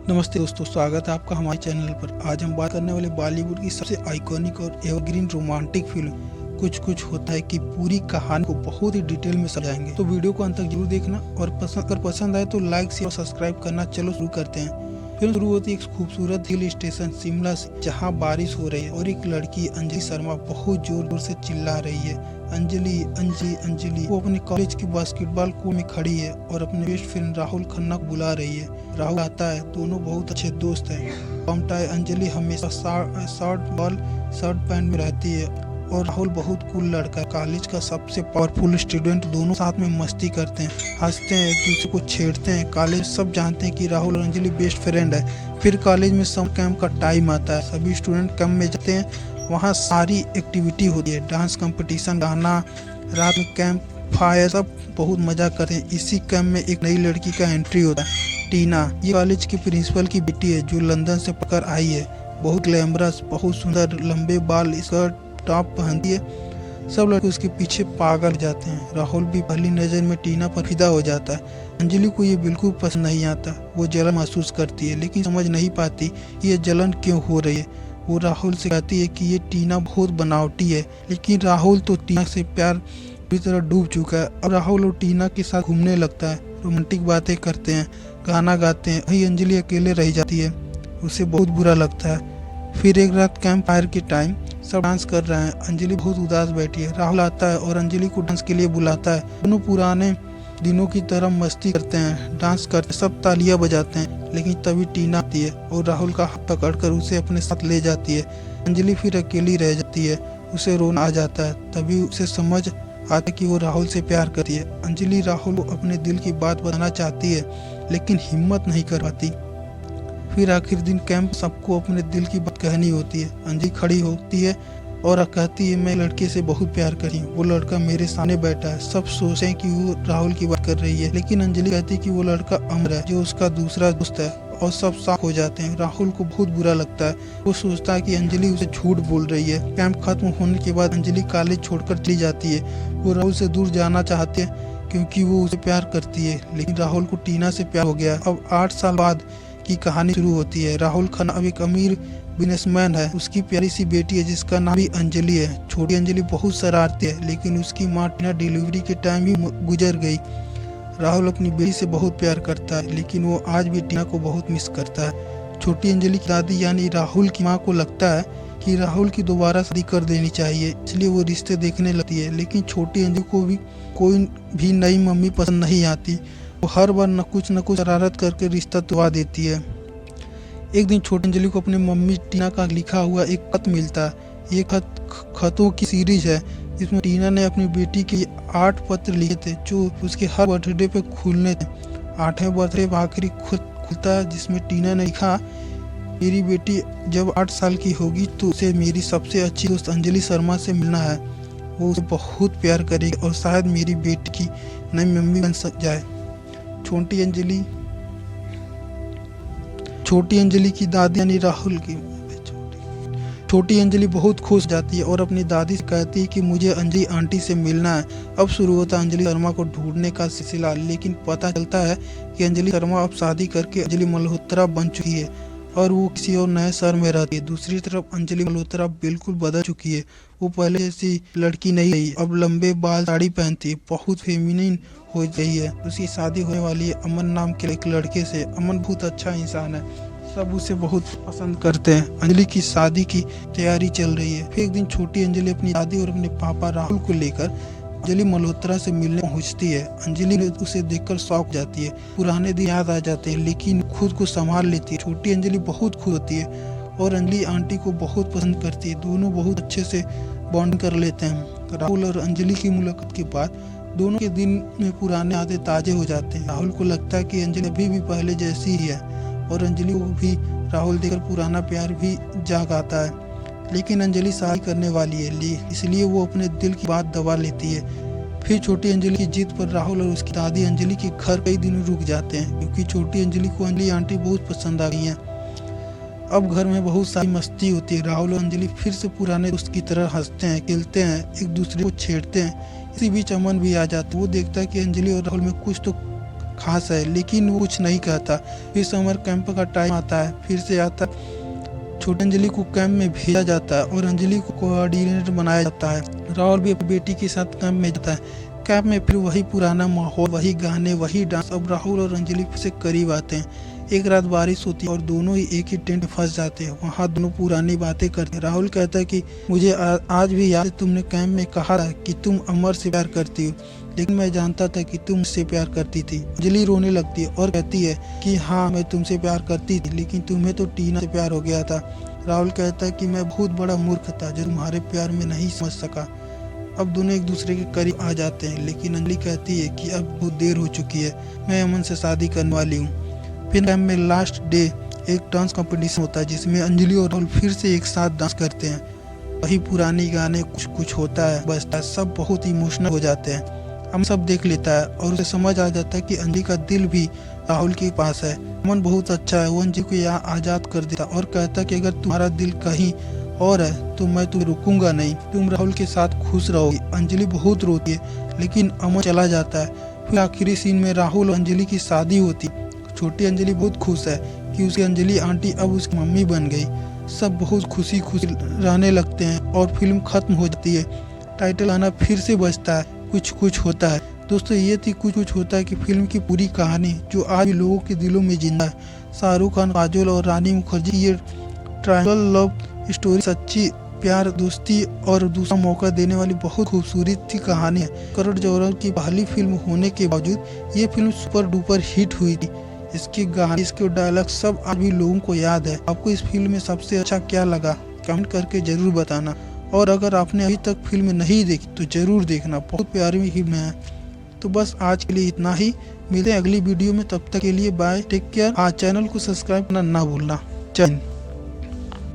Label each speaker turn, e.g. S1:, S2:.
S1: नमस्ते दोस्तों, स्वागत है आपका हमारे चैनल पर। आज हम बात करने वाले बॉलीवुड की सबसे आइकॉनिक और एवरग्रीन रोमांटिक फिल्म कुछ कुछ होता है की पूरी कहानी को बहुत ही डिटेल में समझाएंगे। तो वीडियो को अंत तक जरूर देखना और अगर पसंद आए तो लाइक शेयर और सब्सक्राइब करना। चलो शुरू करते हैं। फिल्म शुरू होती है एक खूबसूरत हिल स्टेशन शिमला से, जहाँ बारिश हो रही है और एक लड़की अंजलि शर्मा बहुत जोर जोर से चिल्ला रही है, अंजलि अंजलि अंजलि। वो अपने कॉलेज की बास्केटबॉल कोर्ट में खड़ी है और अपने बेस्ट फ्रेंड राहुल खन्ना को बुला रही है। राहुल आता है, दोनों बहुत अच्छे दोस्त हैं। पमटाए अंजलि हमेशा शर्ट पैंट में रहती है और राहुल बहुत कूल लड़का है, कॉलेज का सबसे पावरफुल स्टूडेंट। दोनों साथ में मस्ती करते हैं, हंसते हैं, एक दूसरे को छेड़ते हैं। कॉलेज सब जानते हैं कि राहुल और अंजलि बेस्ट फ्रेंड है। फिर कॉलेज में समर कैंप का टाइम आता है, सभी स्टूडेंट कैंप में जाते हैं। वहाँ सारी एक्टिविटी होती है, डांस कंपटीशन, गाना, रात में कैंप फायर, सब बहुत मजा करते हैं। इसी कैंप में एक नई लड़की का एंट्री होता है, टीना। ये कॉलेज की प्रिंसिपल की बेटी है जो लंदन से पढ़कर आई है। बहुत ग्लैमरस, बहुत सुंदर, लंबे बाल, स्कर्ट, टॉप पहनती है। सब लड़के उसके पीछे पागल हो जाते हैं। राहुल भी पहली नजर में टीना पर फिदा हो जाता है। अंजलि को ये बिल्कुल पसंद नहीं आता। वो जलन महसूस करती है लेकिन समझ नहीं पाती ये जलन क्यों हो रही है। वो राहुल से कहती है कि ये टीना बहुत बनावटी है, लेकिन राहुल तो टीना से प्यार पूरी तरह डूब चुका है। अब राहुल और टीना के साथ घूमने लगता है, रोमांटिक बातें करते हैं, गाना गाते हैं। वही अंजलि अकेले रह जाती है, उसे बहुत बुरा लगता है। फिर एक रात कैंप फायर के टाइम सब डांस कर रहे हैं। अंजलि बहुत उदास बैठी है। राहुल आता है और अंजलि को डांस के लिए बुलाता है। दोनों पुराने दिनों की तरह मस्ती करते हैं, डांस करते हैं, सब तालियां बजाते हैं। लेकिन तभी टीना आती है और राहुल का हाथ पकड़कर उसे अपने साथ ले जाती है। अंजलि फिर अकेली रह जाती है, उसे रोना आ जाता है। तभी उसे समझ आता है कि वो राहुल से प्यार करती है। अंजलि राहुल को अपने दिल की बात बताना चाहती है लेकिन हिम्मत नहीं कर पाती। फिर आखिर दिन कैंप सबको अपने दिल की बात कहनी होती है। अंजलि खड़ी होती है और कहती है, मैं लड़के से बहुत प्यार करी हूँ। वो लड़का मेरे सामने बैठा है। सब सोचते हैं कि वो राहुल की बात कर रही है, लेकिन अंजलि कहती है कि वो लड़का अमर है जो उसका दूसरा दोस्त है। और सब साफ हो जाते हैं। राहुल को बहुत बुरा लगता है। वो सोचता है कि अंजलि उसे झूठ बोल रही है। कैंप खत्म होने के बाद अंजलि कॉलेज छोड़कर चली जाती है। वो राहुल से दूर जाना चाहती है क्योंकि वो उसे प्यार करती है, लेकिन राहुल को टीना से प्यार हो गया। अब 8 साल बाद की कहानी शुरू होती है। राहुल खन्ना अब एक अमीर बिजनेसमैन है। उसकी प्यारी सी बेटी है जिसका नाम भी अंजलि है। छोटी अंजलि बहुत शरारती है, लेकिन उसकी माँ टीना डिलीवरी के टाइम ही गुजर गई। राहुल अपनी बेटी से बहुत प्यार करता है, लेकिन वो आज भी टीना को बहुत मिस करता है। छोटी अंजलि की दादी यानी राहुल की माँ को लगता है कि राहुल की दोबारा शादी कर देनी चाहिए, इसलिए वो रिश्ते देखने लगती है। लेकिन छोटी अंजलि को भी कोई भी नई मम्मी पसंद नहीं आती। वो हर बार न कुछ शरारत करके रिश्ता तोड़ देती है। एक दिन छोटी अंजलि को अपनी मम्मी टीना का लिखा हुआ एक खत मिलता है। ये खतों की सीरीज है जिसमें टीना ने अपनी बेटी के 8 पत्र लिखे थे जो उसके हर बर्थडे पे खुलने थे। 8वें बर्थडे पर आखिरी खुलता है जिसमें टीना ने लिखा, मेरी बेटी जब 8 साल की होगी तो उसे मेरी सबसे अच्छी दोस्त अंजलि शर्मा से मिलना है। वो उसे बहुत प्यार करेगी और शायद मेरी बेटी की नई मम्मी बन जाए। छोटी अंजलि की दादी यानी राहुल की छोटी अंजलि बहुत खुश जाती है और अपनी दादी से कहती है कि मुझे अंजलि आंटी से मिलना है। अब शुरू होता है अंजलि शर्मा को ढूंढने का सिलसिला, लेकिन पता चलता है कि अंजलि शर्मा अब शादी करके अंजलि मल्होत्रा बन चुकी है और वो किसी और नए शहर में रहती है। दूसरी तरफ अंजलि मल्होत्रा बिल्कुल बदल चुकी है। वो पहले जैसी लड़की नहीं रही, अब लंबे बाल, साड़ी पहनती है, बहुत फेमिनिन हो गई है। उसकी शादी होने वाली है अमन नाम के एक लड़के से। अमन बहुत अच्छा इंसान है, सब उसे बहुत पसंद करते हैं। अंजलि की शादी की तैयारी चल रही है। फिर एक दिन छोटी अंजलि अपनी दादी और अपने पापा राहुल को लेकर अंजलि मल्होत्रा से मिलने पहुंचती है। अंजलि उसे देखकर शॉक हो जाती है। पुराने दिन याद आ जाते हैं, लेकिन खुद को संभाल लेती है। छोटी अंजलि बहुत खुश होती है और अंजलि आंटी को बहुत पसंद करती है। दोनों बहुत अच्छे से बॉन्ड कर लेते हैं। राहुल और अंजलि की मुलाकात के बाद दोनों के दिन में पुराने यादें ताजे हो जाते हैं। राहुल को लगता है कि अंजलि अभी भी पहले जैसी ही है और अंजलि को भी राहुल देखकर पुराना प्यार भी जाग आता है। लेकिन अंजलि शादी करने वाली है, इसलिए वो अपने दिल की बात दबा लेती है। फिर छोटी अंजलि की जिद पर राहुल और उसकी दादी अंजलि के घर कई दिन रुक जाते हैं क्योंकि छोटी अंजलि को अंजलि आंटी बहुत पसंद आ गई हैं। अब घर में बहुत सारी मस्ती होती है। राहुल और अंजलि फिर से पुराने दोस्त की तरह हंसते हैं, खेलते हैं, एक दूसरे को छेड़ते हैं। इसी बीच अमन भी आ जाता है। वो देखता है कि अंजलि और राहुल में कुछ तो खास है, लेकिन वो कुछ नहीं कहता। फिर समर कैंप का टाइम आता है, फिर से आता छोटी अंजलि को कैंप में भेजा जाता है और अंजलि को कोऑर्डिनेटर बनाया जाता है। राहुल भी अपनी बेटी के साथ कैंप में जाता है। कैंप में फिर वही पुराना माहौल, वही गाने, वही डांस। अब राहुल और अंजलि फिर से करीब आते हैं। एक रात बारिश होती है और दोनों ही एक ही टेंट में फंस जाते हैं। वहाँ दोनों पुरानी बातें करते हैं। राहुल कहता है कि मुझे आज भी याद है, तुमने कैंप में कहा था कि तुम अमर से प्यार करती हो, लेकिन मैं जानता था कि तुम मुझसे प्यार करती थी। अंजलि रोने लगती है और कहती है कि हाँ, मैं तुमसे प्यार करती थी, लेकिन तुम्हें तो टीना से प्यार हो गया था। राहुल कहता है कि मैं बहुत बड़ा मूर्ख था जो तुम्हारे प्यार में नहीं समझ सका। अब दोनों एक दूसरे के करीब आ जाते हैं, लेकिन अंजलि कहती है कि अब बहुत देर हो चुकी है, मैं अमन से शादी करने वाली हूँ। फिर कैंप में लास्ट डे एक डांस कंपटीशन होता है, जिसमें अंजलि और राहुल फिर से एक साथ डांस करते हैं। वही पुरानी गाने, कुछ कुछ होता है, बजता है, सब बहुत इमोशनल हो जाते हैं। अमन सब देख लेता है और उसे समझ आ जाता है कि अंजलि का दिल भी राहुल के पास है। अमन बहुत अच्छा है, वो अंजलि को यहाँ आज़ाद कर देता और कहता कि अगर तुम्हारा दिल कहीं और है तो मैं तुम्हें रुकूंगा नहीं, तुम राहुल के साथ खुश रहोगी। अंजलि बहुत रोती है, लेकिन अमन चला जाता है। फिर आखिरी सीन में राहुल और अंजलि की शादी होती। छोटी अंजलि बहुत खुश है कि उसकी अंजलि आंटी अब उसकी मम्मी बन गई। सब बहुत खुशी खुशी रहने लगते हैं और फिल्म खत्म हो जाती है। टाइटल गाना फिर से बजता है, कुछ कुछ होता है। दोस्तों, ये थी कुछ कुछ होता है कि फिल्म की पूरी कहानी जो आज भी लोगों के दिलों में जिंदा है। शाहरुख खान, काजोल और रानी मुखर्जी की ये ट्रायंगल लव स्टोरी सच्ची प्यार, दोस्ती और दूसरा मौका देने वाली बहुत खूबसूरत थी कहानी है। करण जौहर की पहली फिल्म होने के बावजूद ये फिल्म सुपर डुपर हिट हुई थी। इसकी गाने, इसके डायलॉग सब आज भी लोगों को याद है। आपको इस फिल्म में सबसे अच्छा क्या लगा, कमेंट करके जरूर बताना। और अगर आपने अभी तक फिल्म नहीं देखी तो जरूर देखना, बहुत प्यारी फिल्म है। तो बस आज के लिए इतना ही, मिलते हैं अगली वीडियो में। तब तक के लिए बाय, टेक केयर। चैनल को सब्सक्राइब करना ना भूलना। जय हिंद।